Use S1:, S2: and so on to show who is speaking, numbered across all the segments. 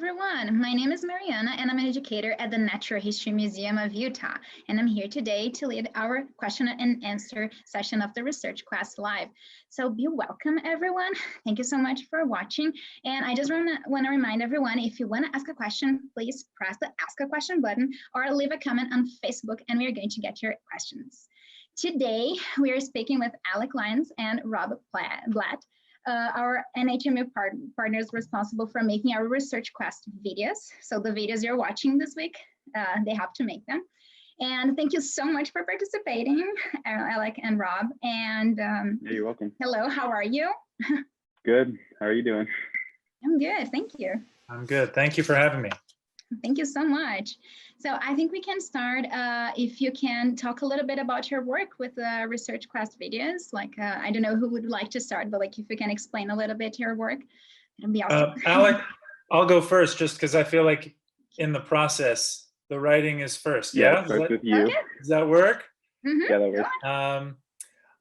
S1: everyone. My name is Mariana and I'm an educator at the Natural History Museum of Utah. And I'm here today to lead our question and answer session of the Research Quest Live. So be welcome, everyone. Thank you so much for watching. And I just want to remind everyone, if you want to ask a question, please press the Ask a Question button or leave a comment on Facebook and we are going to get your questions. Today, we are speaking with Alec Lyons and Rob Blatt, our NHMU partners responsible for making our Research Quest videos. So the videos you're watching this week, they have to make them. And thank you so much for participating, Alec and Rob. And
S2: yeah, you're welcome.
S1: Hello, how are you?
S2: Good. How are you doing?
S1: I'm good, thank you.
S3: I'm good. Thank you for having me.
S1: Thank you so much. So I think we can start, if you can talk a little bit about your work with the Research Quest videos. Like, I don't know who would like to start, but like if you can explain a little bit your work, it'd be awesome.
S3: Alec, I'll go first just because I feel like in the process, the writing is first.
S2: Yeah, starts with you.
S1: Okay.
S3: Does that work?
S1: Mm-hmm.
S2: Yeah, that works.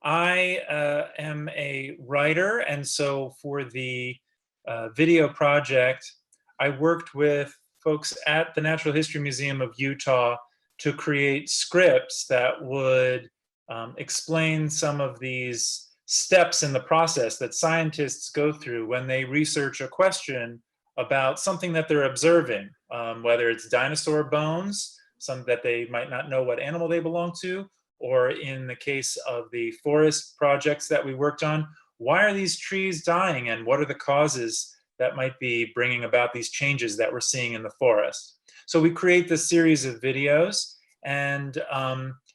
S3: I am a writer, and so for the video project, I worked with folks at the Natural History Museum of Utah to create scripts that would explain some of these steps in the process that scientists go through when they research a question about something that they're observing, whether it's dinosaur bones, some that they might not know what animal they belong to, or in the case of the forest projects that we worked on, why are these trees dying and what are the causes that might be bringing about these changes that we're seeing in the forest. So we create this series of videos, and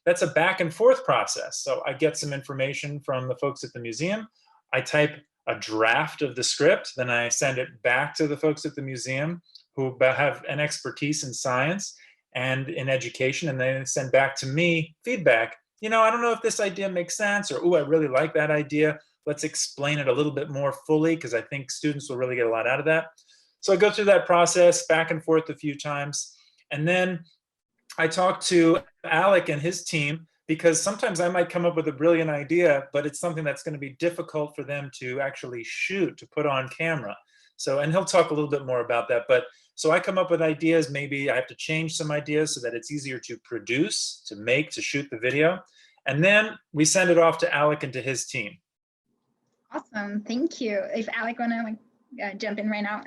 S3: that's a back and forth process. So I get some information from the folks at the museum. I type a draft of the script, then I send it back to the folks at the museum who have an expertise in science and in education, and they send back to me feedback. You know, I don't know if this idea makes sense, or, ooh, I really like that idea. Let's explain it a little bit more fully because I think students will really get a lot out of that. So I go through that process back and forth a few times. And then I talk to Alec and his team because sometimes I might come up with a brilliant idea, but it's something that's going to be difficult for them to actually shoot, to put on camera. So, and he'll talk a little bit more about that. But so I come up with ideas. Maybe I have to change some ideas so that it's easier to produce, to make, to shoot the video. And then we send it off to Alec and to his team.
S1: Awesome, thank you. If Alec wanna jump in right now.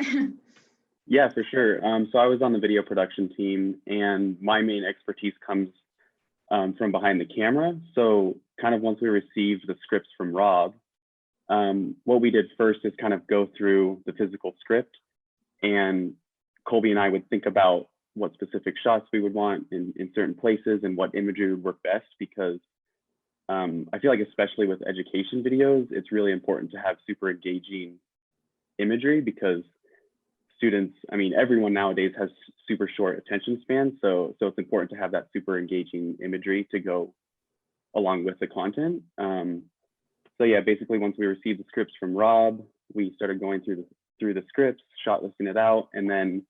S2: Yeah, for sure. So I was on the video production team, and my main expertise comes from behind the camera. So kind of once we received the scripts from Rob, what we did first is kind of go through the physical script, and Colby and I would think about what specific shots we would want in certain places and what imagery would work best, because I feel like especially with education videos, it's really important to have super engaging imagery because students, I mean, everyone nowadays has super short attention spans. So it's important to have that super engaging imagery to go along with the content. So yeah, basically once we received the scripts from Rob, we started going through the scripts, shot listing it out. And then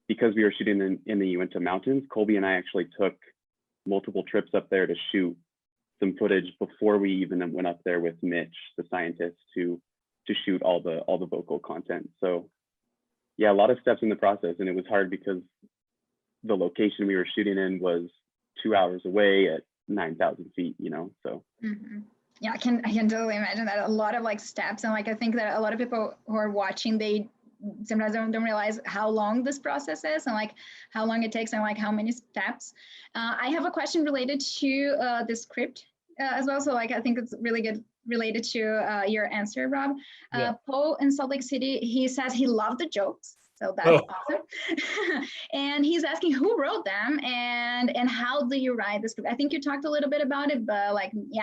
S2: because we were shooting in the Uinta Mountains, Colby and I actually took multiple trips up there to shoot some footage before we even went up there with Mitch, the scientist, to shoot all the vocal content. So yeah, a lot of steps in the process, and it was hard because the location we were shooting in was 2 hours away at 9,000 feet, you know, so.
S1: Mm-hmm. Yeah, I can totally imagine that. A lot of like steps, and like I think that a lot of people who are watching, they sometimes don't realize how long this process is and like how long it takes and like how many steps. I have a question related to the script as well. So like I think it's really good related to your answer, Rob. Paul in Salt Lake City, he says he loved the jokes. So that's awesome. And he's asking who wrote them and how do you write the script? I think you talked a little bit about it, but like, yeah,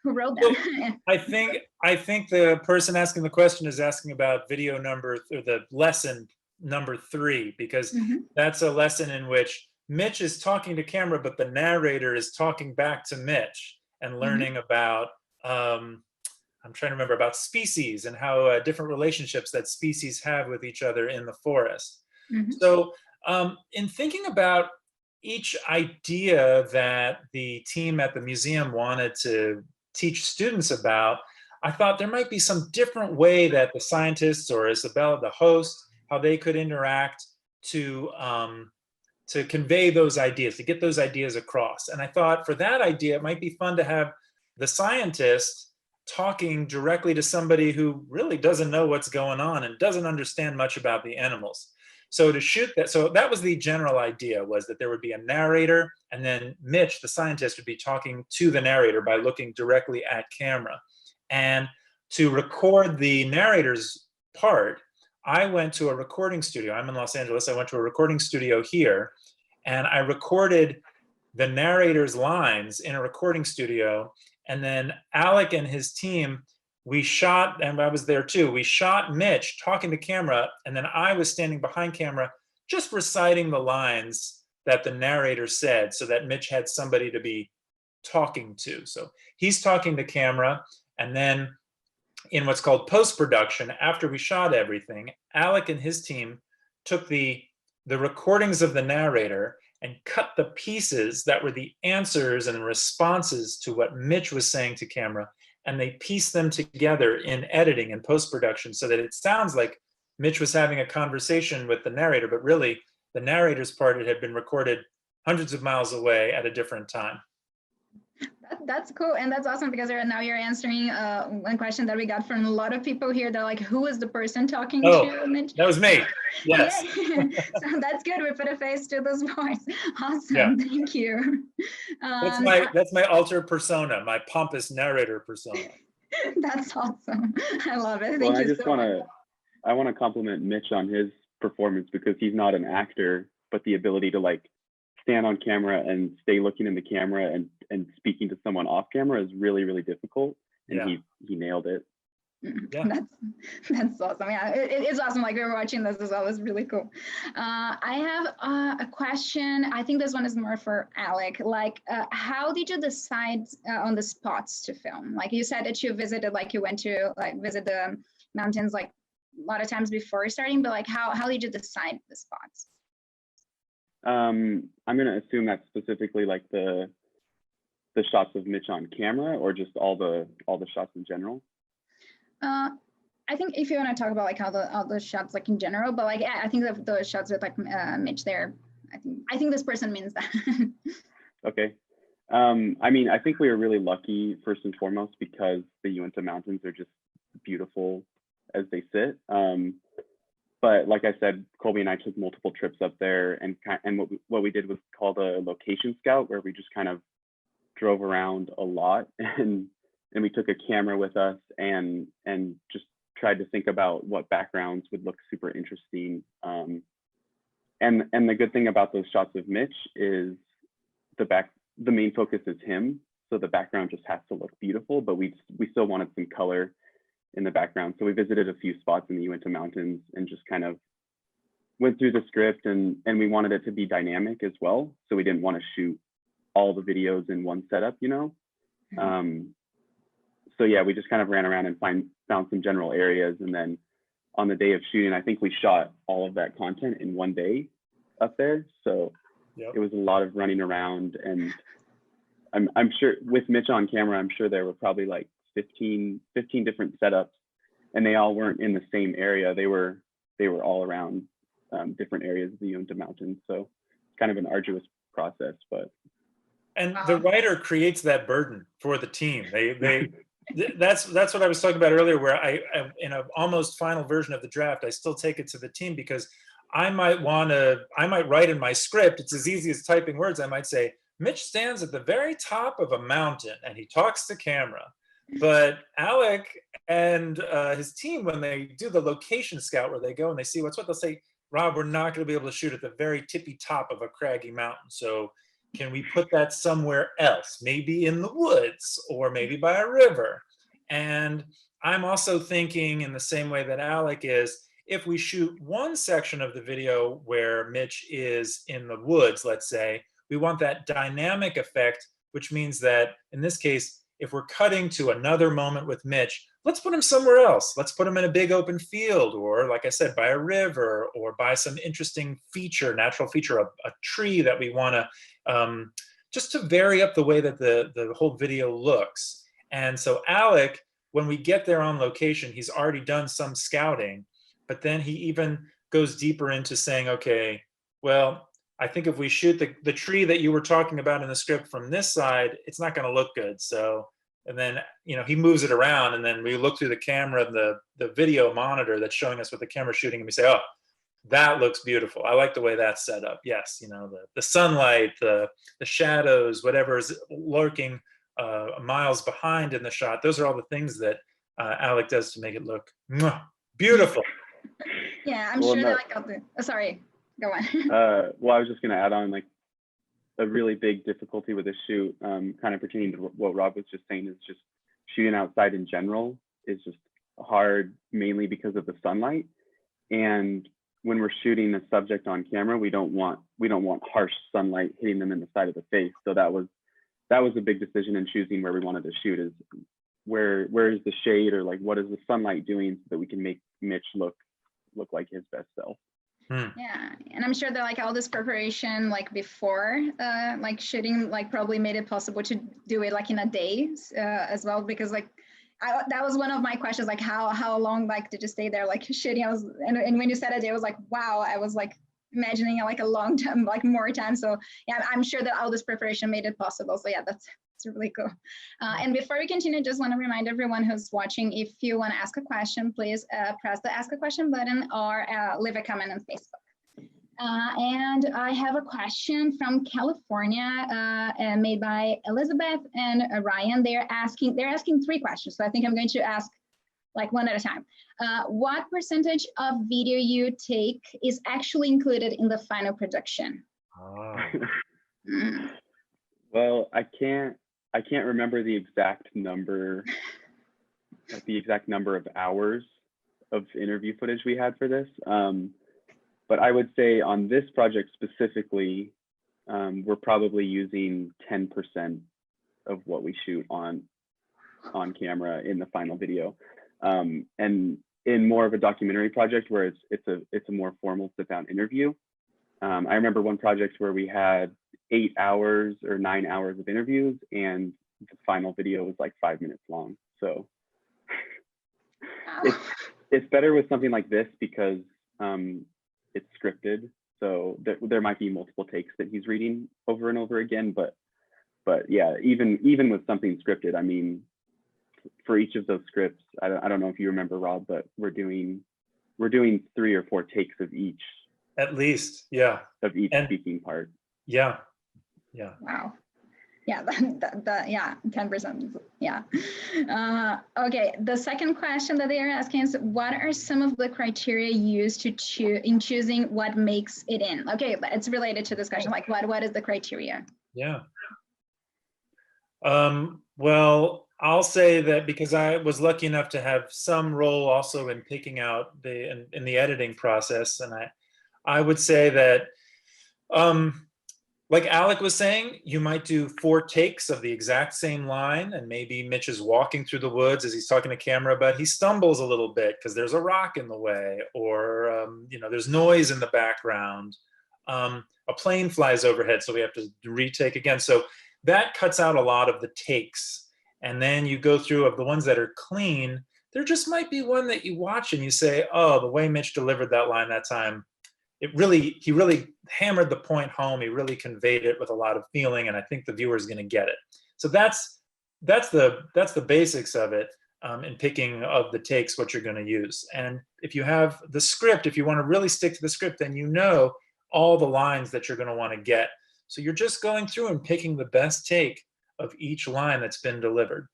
S1: who wrote them?
S3: So I think the person asking the question is asking about video number, or the lesson number 3, because that's a lesson in which Mitch is talking to camera, but the narrator is talking back to Mitch and learning about, I'm trying to remember, about species and how different relationships that species have with each other in the forest. So in thinking about each idea that the team at the museum wanted to teach students about, I thought there might be some different way that the scientists or Isabella, the host, how they could interact to convey those ideas, to get those ideas across. And I thought for that idea, it might be fun to have the scientist talking directly to somebody who really doesn't know what's going on and doesn't understand much about the animals. So to shoot that, so that was the general idea, was that there would be a narrator, and then Mitch, the scientist, would be talking to the narrator by looking directly at camera. And to record the narrator's part, I went to a recording studio. I'm in Los Angeles. I went to a recording studio here, and I recorded the narrator's lines in a recording studio. And then Alec and his team, we shot, and I was there too, we shot Mitch talking to camera, and then I was standing behind camera just reciting the lines that the narrator said, so that Mitch had somebody to be talking to. So he's talking to camera, and then in what's called post-production, after we shot everything, Alec and his team took the recordings of the narrator and cut the pieces that were the answers and responses to what Mitch was saying to camera, and they pieced them together in editing and post-production so that it sounds like Mitch was having a conversation with the narrator, but really the narrator's part, it had been recorded hundreds of miles away at a different time.
S1: That's cool, and that's awesome, because now you're answering one question that we got from a lot of people here. They're like, who is the person talking to Mitch?
S3: That was me. Yes.
S1: Yeah. So that's good. We put a face to this voice. Awesome.
S3: Yeah.
S1: Thank you.
S3: That's my alter persona, my pompous narrator persona.
S1: That's awesome. I love it. Thank you so much.
S2: I want to compliment Mitch on his performance, because he's not an actor, but the ability to like stand on camera and stay looking in the camera and speaking to someone off camera is really, really difficult. And he nailed it.
S3: Yeah.
S1: That's awesome. Yeah, it is awesome. Like, we were watching this as well. It's really cool. I have a question. I think this one is more for Alec. Like, how did you decide on the spots to film? Like, you said that you visited, like you went to like visit the mountains like a lot of times before starting, but like how did you decide the spots?
S2: I'm going to assume that's specifically like the shots of Mitch on camera, or just all the shots in general.
S1: I think if you want to talk about like all the shots like in general, but like I think the shots with like Mitch there, I think this person means that.
S2: Okay. I mean, I think we were really lucky first and foremost because the Uinta Mountains are just beautiful as they sit. But like I said, Colby and I took multiple trips up there, and what we did was called a location scout, where we just kind of drove around a lot, and we took a camera with us and just tried to think about what backgrounds would look super interesting. And the good thing about those shots of Mitch is the main focus is him, so the background just has to look beautiful, but we still wanted some color in the background. So we visited a few spots in the Uinta Mountains and just kind of went through the script, and we wanted it to be dynamic as well. So we didn't want to shoot all the videos in one setup, you know? So yeah, we just kind of ran around and found some general areas. And then on the day of shooting, I think we shot all of that content in one day up there. So It was a lot of running around, and I'm sure with Mitch on camera, I'm sure there were probably like 15 different setups, and they all weren't in the same area. They were all around different areas of the Uinta Mountains. So it's kind of an arduous process, but.
S3: And the writer creates that burden for the team. That's what I was talking about earlier, where I in an almost final version of the draft, I still take it to the team, because I might write in my script, it's as easy as typing words. I might say, Mitch stands at the very top of a mountain and he talks to camera. But Alec and his team, when they do the location scout, where they go and they see what's what, they'll say, Rob, we're not going to be able to shoot at the very tippy top of a craggy mountain. So can we put that somewhere else? Maybe in the woods, or maybe by a river. And I'm also thinking in the same way that Alec is, if we shoot one section of the video where Mitch is in the woods, let's say, we want that dynamic effect, which means that in this case, if we're cutting to another moment with Mitch, let's put him somewhere else. Let's put him in a big open field, or like I said, by a river, or by some interesting feature, natural feature, a tree that we want to, just to vary up the way that the whole video looks. And so Alec, when we get there on location, he's already done some scouting, but then he even goes deeper into saying, okay, well, I think if we shoot the tree that you were talking about in the script from this side, it's not going to look good. So, and then, you know, he moves it around, and then we look through the camera, the video monitor that's showing us what the camera's shooting, and we say, oh, that looks beautiful. I like the way that's set up. Yes, you know, the sunlight, the shadows, whatever is lurking miles behind in the shot. Those are all the things that Alec does to make it look beautiful.
S1: Yeah, I'm
S2: Well,
S1: sure
S2: no.
S1: that like, sorry, go on.
S2: Well, I was just going to add on, like, a really big difficulty with the shoot, kind of pertaining to what Rob was just saying, is just shooting outside in general is just hard, mainly because of the sunlight. And when we're shooting a subject on camera, we don't want harsh sunlight hitting them in the side of the face. So that was a big decision in choosing where we wanted to shoot, is where is the shade, or like what is the sunlight doing, so that we can make Mitch look like his best self.
S1: Yeah, and I'm sure that like all this preparation like before like shooting like probably made it possible to do it like in a day as well, because like that was one of my questions, like how long like did you stay there like shooting? I was and when you said it, it was like, wow, I was like imagining like a long time, like more time. So yeah, I'm sure that all this preparation made it possible. So yeah, that's really cool. And before we continue, just want to remind everyone who's watching, if you want to ask a question, please press the ask a question button, or leave a comment on Facebook. And I have a question from California made by Elizabeth and Ryan. They're asking 3 questions. So I think I'm going to ask like one at a time. What percentage of video you take is actually included in the final production?
S2: Well, I can't remember the exact number, like the exact number of hours of interview footage we had for this. But I would say on this project specifically, we're probably using 10% of what we shoot on camera in the final video. And in more of a documentary project where it's a more formal sit-down interview, I remember one project where we had 8 hours or 9 hours of interviews, and the final video was like 5 minutes long. So it's better with something like this because it's scripted. So there might be multiple takes that he's reading over and over again, but yeah, even with something scripted, I mean, for each of those scripts, I don't know if you remember, Rob, but we're doing 3 or 4 takes of each.
S3: At least, yeah.
S2: Of each speaking part.
S3: Yeah.
S1: Wow. Yeah, yeah, 10%. Yeah. Okay. The second question that they are asking is, what are some of the criteria used in choosing what makes it in? Okay, it's related to this question. Like, what is the criteria?
S3: Yeah. Well, I'll say that because I was lucky enough to have some role also in picking out in the editing process, and I would say that, like Alec was saying, you might do 4 takes of the exact same line, and maybe Mitch is walking through the woods as he's talking to camera, but he stumbles a little bit because there's a rock in the way, or you know, there's noise in the background. A plane flies overhead, so we have to retake again. So that cuts out a lot of the takes. And then you go through of the ones that are clean. There just might be one that you watch and you say, oh, the way Mitch delivered that line that time, he really hammered the point home. He really conveyed it with a lot of feeling, and I think the viewer is going to get it. So that's the basics of it, in picking of the takes what you're going to use. And if you have the script, if you want to really stick to the script, then you know all the lines that you're going to want to get. So you're just going through and picking the best take of each line that's been delivered.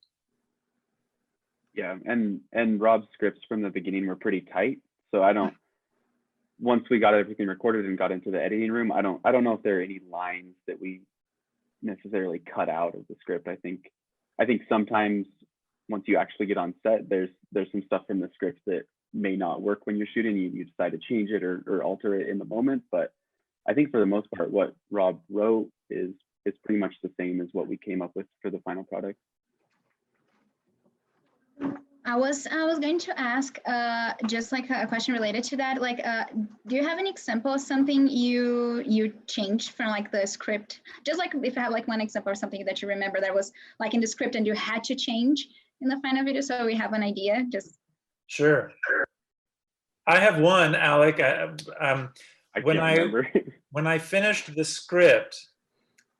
S2: Yeah, and Rob's scripts from the beginning were pretty tight. So once we got everything recorded and got into the editing room, I don't know if there are any lines that we necessarily cut out of the script. I think sometimes once you actually get on set, there's some stuff from the script that may not work when you're shooting. You decide to change it or alter it in the moment. But I think for the most part, what Rob wrote is pretty much the same as what we came up with for the final product.
S1: I was going to ask just like a question related to that. Like, do you have an example of something you changed from like the script? Just like if you have like one example or something that you remember that was like in the script and you had to change in the final video, so we have an idea. Just
S3: sure. I have one, Alec.
S2: I
S3: When
S2: can't
S3: I
S2: remember.
S3: when I finished the script,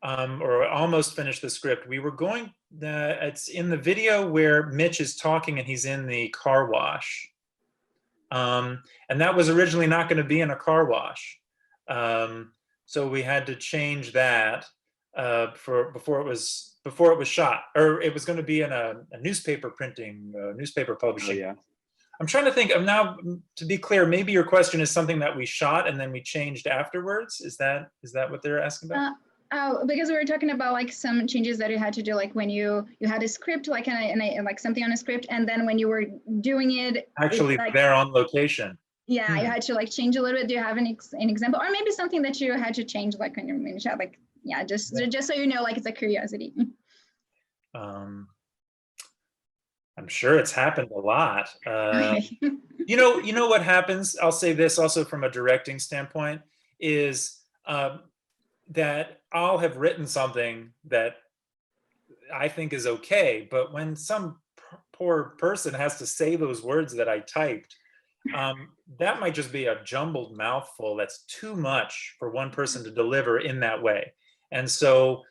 S3: or almost finished the script, we were going. It's in the video where Mitch is talking and he's in the car wash, and that was originally not going to be in a car wash, so we had to change that for before it was shot, or it was going to be in a newspaper printing, newspaper
S2: Oh
S3: publishing.
S2: yeah.
S3: I'm trying to think of now, to be clear, maybe your question is something that we shot and then we changed afterwards. Is that what they're asking about?
S1: Oh, because we were talking about like some changes that you had to do, like when you had a script, like like something on a script, and then when you were doing it,
S3: Actually,
S1: like,
S3: they're on location.
S1: yeah, you had to like change a little bit. Do you have an example, or maybe something that you had to change, like when you shot, like, yeah, just so you know, like it's a curiosity.
S3: I'm sure it's happened a lot.
S1: Okay.
S3: You know what happens? I'll say this also from a directing standpoint is that I'll have written something that I think is okay, but when some poor person has to say those words that I typed, that might just be a jumbled mouthful that's too much for one person to deliver in that way. And so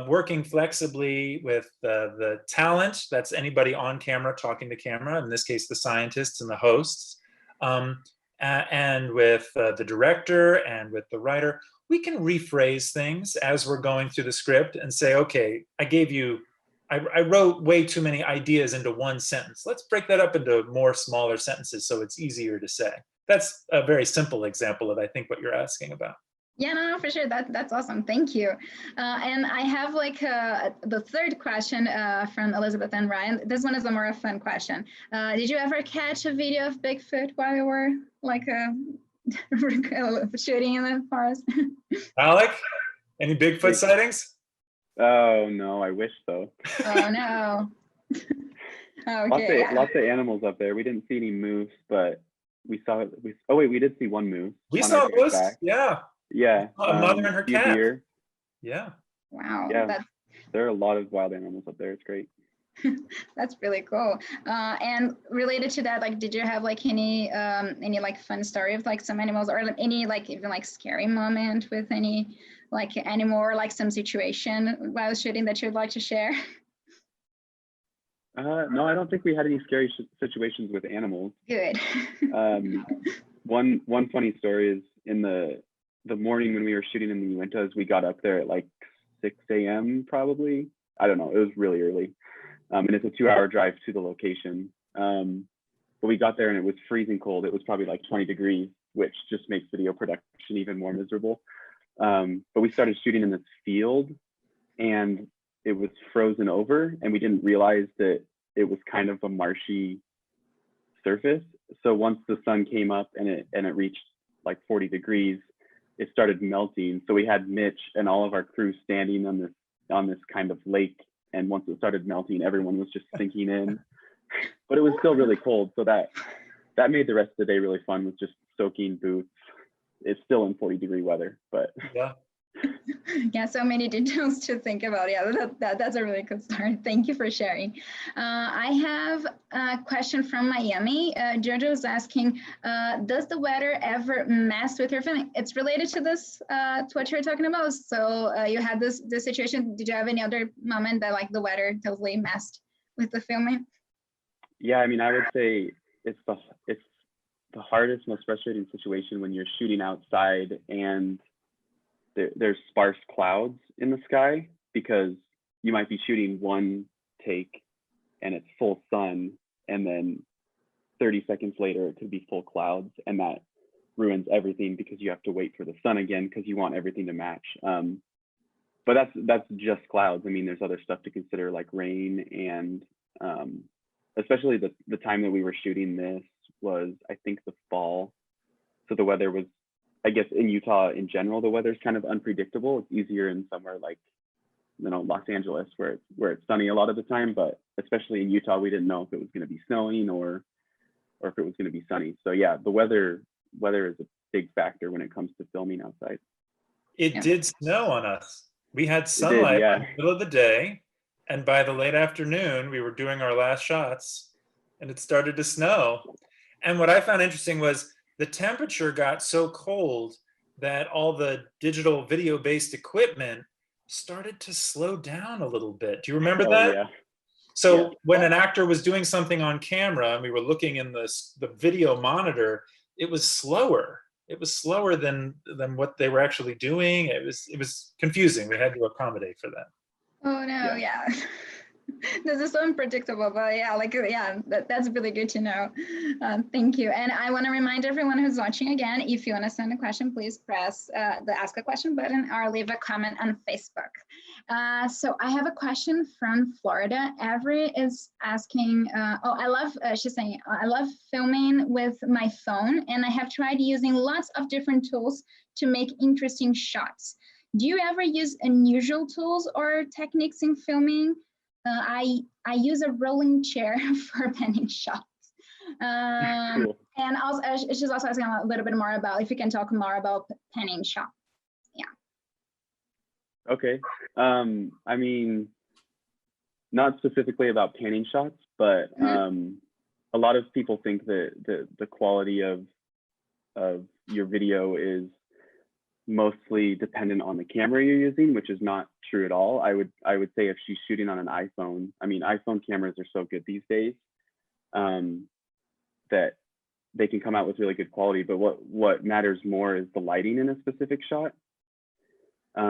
S3: working flexibly with the talent, that's anybody on camera talking to camera, in this case, the scientists and the hosts, and with the director and with the writer, we can rephrase things as we're going through the script and say, okay, I wrote way too many ideas into one sentence. Let's break that up into more smaller sentences so it's easier to say. That's a very simple example of, I think, what you're asking about.
S1: Yeah, no, for sure. That's awesome. Thank you. And I have like the third question from Elizabeth and Ryan. This one is a more fun question. Did you ever catch a video of Bigfoot while you were like shooting in the forest?
S3: Alec, any Bigfoot sightings?
S2: Oh no, I wish so.
S1: Oh no. Okay.
S2: Lots of animals up there. We didn't see any moose, but we saw. Oh wait, we did see one moose.
S3: We saw moose. Yeah.
S2: Yeah.
S3: A mother and her
S2: few
S3: cat.
S2: Deer.
S3: Yeah.
S1: Wow.
S2: Yeah. There are a lot of wild animals up there. It's great.
S1: That's really cool. And related to that, like, did you have like any like fun story of like some animals, or any like even like scary moment with any like animal, or like some situation while shooting that you'd like to share?
S2: No, I don't think we had any scary situations with animals.
S1: Good.
S2: One funny story is in the morning when we were shooting in the Uintas, we got up there at like 6 a.m. probably. I don't know. It was really early. And it's a 2-hour drive to the location. But we got there and it was freezing cold. It was probably like 20 degrees, which just makes video production even more miserable. But we started shooting in this field and it was frozen over, and we didn't realize that it was kind of a marshy surface. So once the sun came up and it reached like 40 degrees, it started melting. So we had Mitch and all of our crew standing on this kind of lake. And once it started melting, everyone was just sinking in. But it was still really cold. So that made the rest of the day really fun, with just soaking boots. It's still in 40-degree weather, but
S3: yeah.
S1: Yeah, so many details to think about. Yeah, that's a really good start. Thank you for sharing. I have a question from Miami. Jojo is asking, does the weather ever mess with your filming? It's related to this, to what you're talking about. So you had this situation. Did you have any other moment that like the weather totally messed with the filming?
S2: Yeah, I mean, I would say it's the hardest, most frustrating situation when you're shooting outside and there's sparse clouds in the sky, because you might be shooting one take and it's full sun, and then 30 seconds later it could be full clouds, and that ruins everything because you have to wait for the sun again because you want everything to match. But that's just clouds. I mean, there's other stuff to consider, like rain, and especially the time that we were shooting this was, I think, the fall. So the weather was, I guess in Utah in general, the weather's kind of unpredictable. It's easier in somewhere like, Los Angeles, where it's sunny a lot of the time, but especially in Utah, we didn't know if it was going to be snowing or if it was going to be sunny. So yeah, the weather is a big factor when it comes to filming outside.
S3: It did snow on us. We had sunlight in the middle of the day, and by the late afternoon, we were doing our last shots, and it started to snow. And what I found interesting was the temperature got so cold that all the digital video-based equipment started to slow down a little bit. Do you remember
S2: Oh
S3: that?
S2: yeah.
S3: So
S2: Yeah.
S3: when an actor was doing something on camera and we were looking in the video monitor, it was slower. It was slower than what they were actually doing. It was confusing. We had to accommodate for that.
S1: Oh no, yeah. This is so unpredictable, but yeah, like, yeah, that's really good to know. Thank you. And I want to remind everyone who's watching again, if you want to send a question, please press the ask a question button or leave a comment on Facebook. So I have a question from Florida. Avery is asking, she's saying, I love filming with my phone and I have tried using lots of different tools to make interesting shots. Do you ever use unusual tools or techniques in filming? I use a rolling chair for panning shots.
S2: Cool.
S1: And also, she's also asking a little bit more about if you can talk more about panning shots. Yeah.
S2: Okay. I mean, not specifically about panning shots, but a lot of people think that the quality of your video is mostly dependent on the camera you're using, which is not true at all. I would say if she's shooting on an iPhone, I mean, iPhone cameras are so good these days that they can come out with really good quality. But what matters more is the lighting in a specific shot.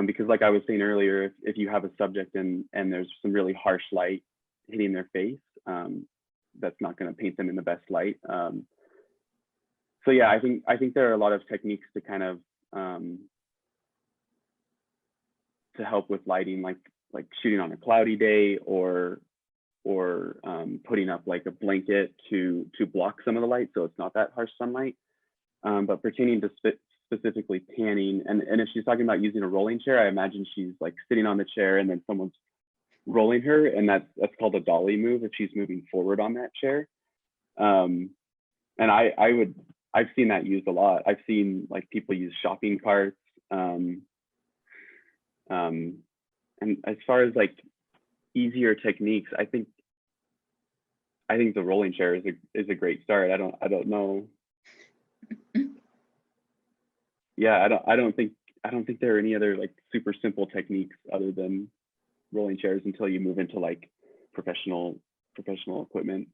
S2: Because like I was saying earlier, if you have a subject and there's some really harsh light hitting their face, that's not going to paint them in the best light. So yeah, I think there are a lot of techniques to kind of to help with lighting, like shooting on a cloudy day, or putting up like a blanket to block some of the light so it's not that harsh sunlight. But pertaining to specifically panning, and if she's talking about using a rolling chair, I imagine she's like sitting on the chair and then someone's rolling her, and that's called a dolly move if she's moving forward on that chair. And I've seen that used a lot. I've seen like people use shopping carts. And as far as like easier techniques, I think the rolling chair is a great start. I don't know. Yeah, I don't think there are any other like super simple techniques other than rolling chairs until you move into like professional equipment.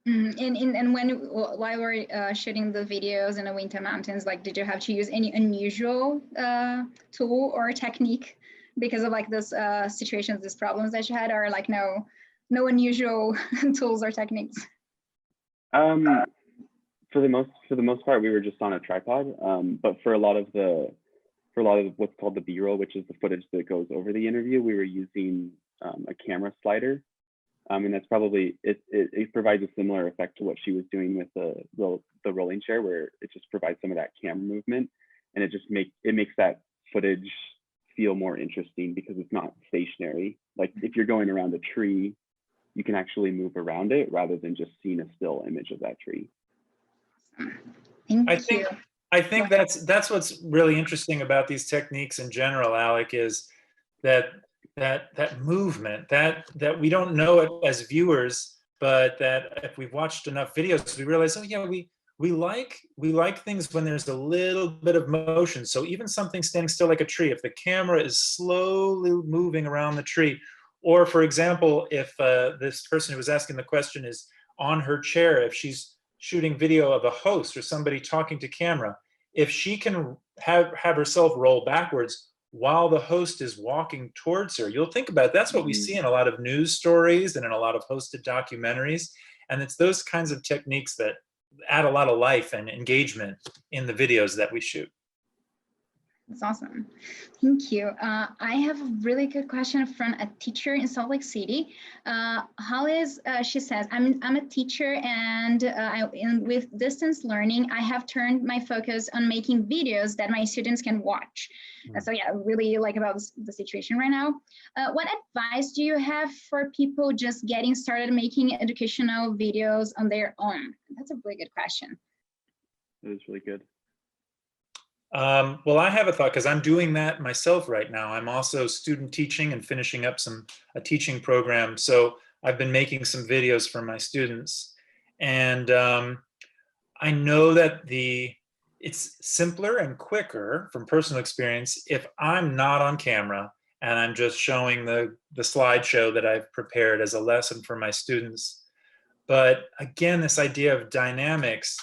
S1: And while we're shooting the videos in the Winter Mountains, like, did you have to use any unusual tool or technique because of like this situations, these problems that you had, or like no unusual tools or techniques?
S2: For the most part, we were just on a tripod. But for a lot of what's called the B-roll, which is the footage that goes over the interview, we were using a camera slider. And that's probably, it provides a similar effect to what she was doing with the rolling chair, where it just provides some of that camera movement, and it makes that footage feel more interesting because it's not stationary. Like if you're going around a tree, you can actually move around it rather than just seeing a still image of that tree.
S3: I think that's what's really interesting about these techniques in general, Alec, is that movement that we don't know it as viewers, but that if we've watched enough videos, we realize, oh yeah, we like things when there's a little bit of motion. So even something standing still like a tree, if the camera is slowly moving around the tree, or for example, if this person who was asking the question is on her chair, if she's shooting video of a host or somebody talking to camera, if she can have herself roll backwards while the host is walking towards her, you'll think about it. That's what we see in a lot of news stories and in a lot of hosted documentaries. And it's those kinds of techniques that add a lot of life and engagement in the videos that we shoot.
S1: That's awesome. Thank you. I have a really good question from a teacher in Salt Lake City. Holly, she says, I'm a teacher, and with distance learning, I have turned my focus on making videos that my students can watch. So yeah, really like about the situation right now. What advice do you have for people just getting started making educational videos on their own? That's a really good question.
S2: That is really good.
S3: Well, I have a thought because I'm doing that myself right now. I'm also student teaching and finishing up a teaching program. So I've been making some videos for my students, and I know that it's simpler and quicker from personal experience if I'm not on camera and I'm just showing the slideshow that I've prepared as a lesson for my students. But again, this idea of dynamics,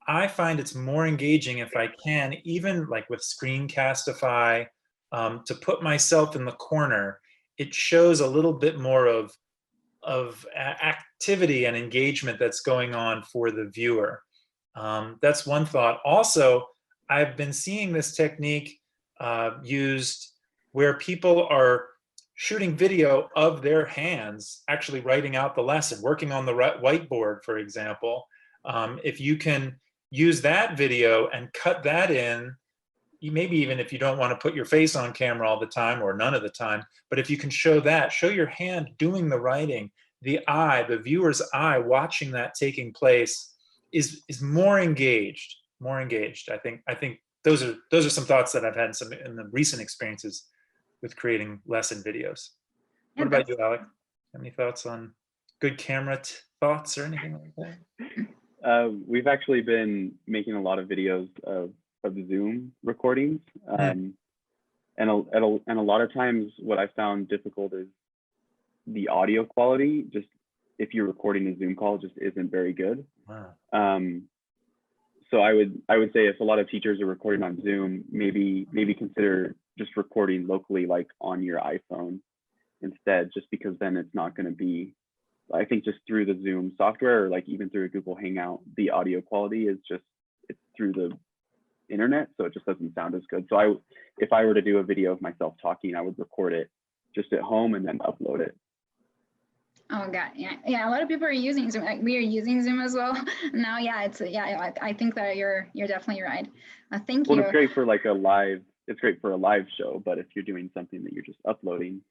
S3: I find it's more engaging if I can, even like with Screencastify, to put myself in the corner. It shows a little bit more of activity and engagement that's going on for the viewer. That's one thought. Also, I've been seeing this technique used where people are shooting video of their hands actually writing out the lesson, working on the whiteboard, for example. If you can use that video and cut that in, maybe even if you don't want to put your face on camera all the time or none of the time, but if you can show that, show your hand doing the writing, the viewer's eye watching that taking place is more engaged, more engaged. I think those are some thoughts that I've had in the recent experiences with creating lesson videos.
S1: Yeah,
S3: what about you, Alec? Have any thoughts on good camera thoughts or anything like that?
S2: We've actually been making a lot of videos of Zoom recordings, and a lot of times what I found difficult is the audio quality. Just if you're recording a Zoom call, just isn't very good.
S3: Wow.
S2: So I would say if a lot of teachers are recording on Zoom, maybe consider just recording locally, like on your iPhone instead, just because then it's not going to be, I think just through the Zoom software or like even through a Google Hangout, the audio quality is just, it's through the internet, so it just doesn't sound as good. So if I were to do a video of myself talking, I would record it just at home and then upload it.
S1: Oh God, yeah. A lot of people are using Zoom. Like, we are using Zoom as well now. Yeah, I think that you're definitely right. Thank you.
S2: Well, it's great for like a live show, but if you're doing something that you're just uploading,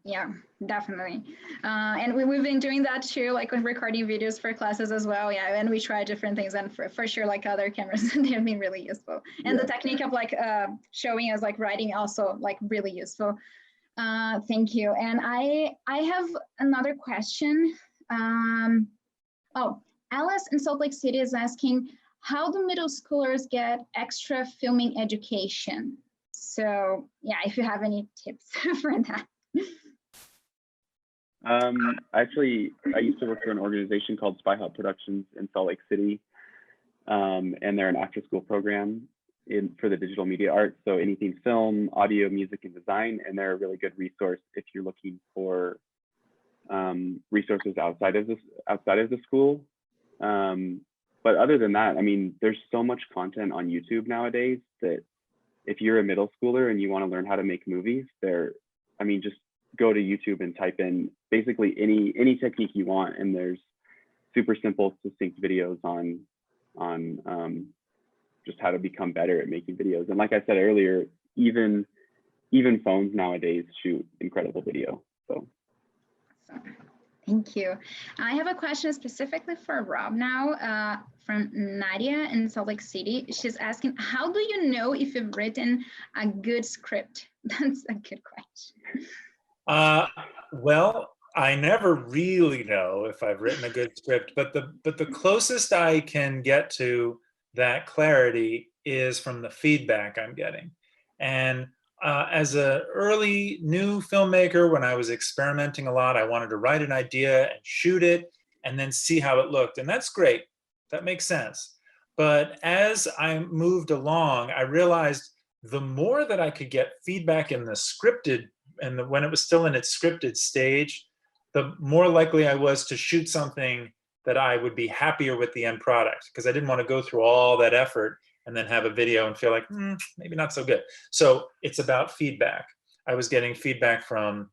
S2: yeah,
S1: definitely. And we've been doing that too, like when recording videos for classes as well. Yeah, and we try different things, and for sure, like other cameras, they have been really useful. And the technique of like showing us like writing also like really useful. Thank you. And I have another question. Oh, Alice in Salt Lake City is asking, how do middle schoolers get extra filming education? So yeah, if you have any tips for that.
S2: Actually, I used to work for an organization called Spy Hub Productions in Salt Lake City, and they're an after-school program for the digital media arts. So anything film, audio, music, and design, and they're a really good resource if you're looking for resources outside of the school. But other than that, I mean, there's so much content on YouTube nowadays that if you're a middle schooler and you want to learn how to make movies, just go to YouTube and type in basically any technique you want, and there's super simple, succinct videos on just how to become better at making videos. And like I said earlier, even phones nowadays shoot incredible video. So
S1: thank you. I have a question specifically for Rob now, from Nadia in Salt Lake City. She's asking, how do you know if you've written a good script? That's a good question.
S3: Well, I never really know if I've written a good script, but the closest I can get to that clarity is from the feedback I'm getting. And as an early new filmmaker, when I was experimenting a lot, I wanted to write an idea and shoot it and then see how it looked. And that's great. That makes sense. But as I moved along, I realized the more that I could get feedback in the scripted and when it was still in its scripted stage, the more likely I was to shoot something that I would be happier with the end product, because I didn't want to go through all that effort and then have a video and feel like, maybe not so good. So it's about feedback. I was getting feedback from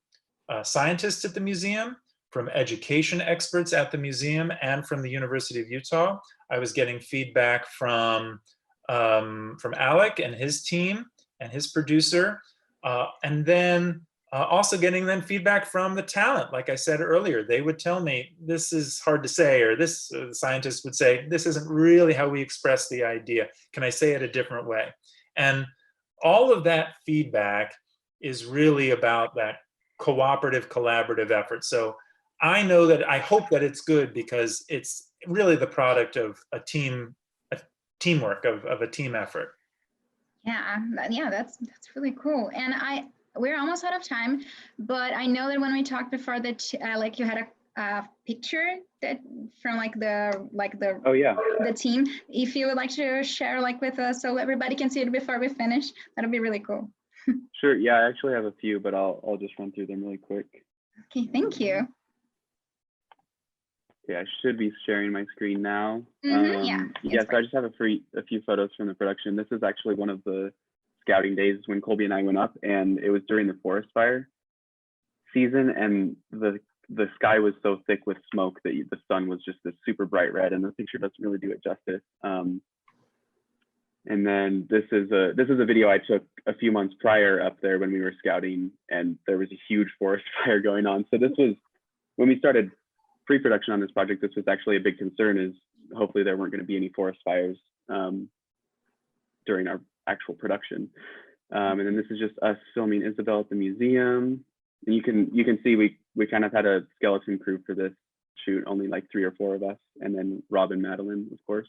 S3: scientists at the museum, from education experts at the museum, and from the University of Utah. I was getting feedback from Alec and his team and his producer, and then also getting then feedback from the talent. Like I said earlier, they would tell me, this is hard to say, or this scientist would say, this isn't really how we express the idea. Can I say it a different way? And all of that feedback is really about that cooperative, collaborative effort. So I know that, I hope that it's good because it's really the product of a team teamwork, of a team effort.
S1: Yeah, yeah, that's really cool. And we're almost out of time, but I know that when we talked before that like you had a picture that from like the
S2: Oh yeah,
S1: the team. If you would like to share like with us so everybody can see it before we finish, that'll be really cool.
S2: sure. Yeah, I actually have a few, but I'll just run through them really quick.
S1: Okay, thank you.
S2: Yeah, I should be sharing my screen now.
S1: Yeah.
S2: Yes, I just have a few photos from the production. This is actually one of the scouting days when Colby and I went up, and it was during the forest fire season, and the sky was so thick with smoke that the sun was just this super bright red, and the picture doesn't really do it justice. And then this is a video I took a few months prior up there when we were scouting, and there was a huge forest fire going on. So this was when we started pre-production on this project. This was actually a big concern, is hopefully there weren't going to be any forest fires during our actual production. And then this is just us filming Isabel at the museum. And you can see we kind of had a skeleton crew for this shoot, only like 3 or 4 of us, and then Rob and Madeline, of course.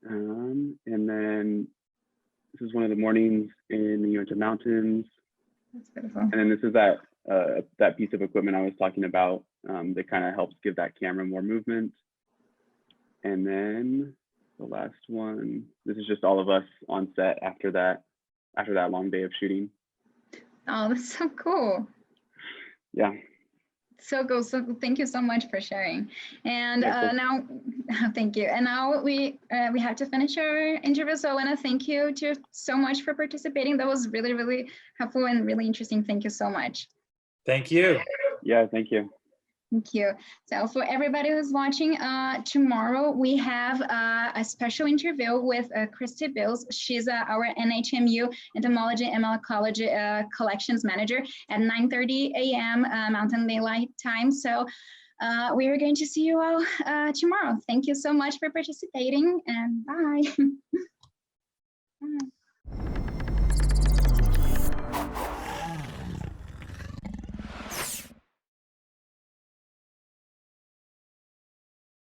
S2: And then this is one of the mornings in the Uinta Mountains.
S1: That's beautiful.
S2: And then this is that piece of equipment I was talking about that kind of helps give that camera more movement. And then the last one, this is just all of us on set after that long day of shooting.
S1: Oh, that's so cool.
S2: Yeah.
S1: So cool. So thank you so much for sharing. And now, thank you. And now we have to finish our interview. So I want to thank you so much for participating. That was really, really helpful and really interesting. Thank you so much.
S3: Thank you.
S2: Yeah, thank you.
S1: Thank you. So for everybody who's watching, tomorrow we have a special interview with Christy Bills. She's our NHMU Entomology and Malacology Collections Manager at 9:30 a.m. Mountain Daylight Time. So we are going to see you all tomorrow. Thank you so much for participating, and bye. Bye.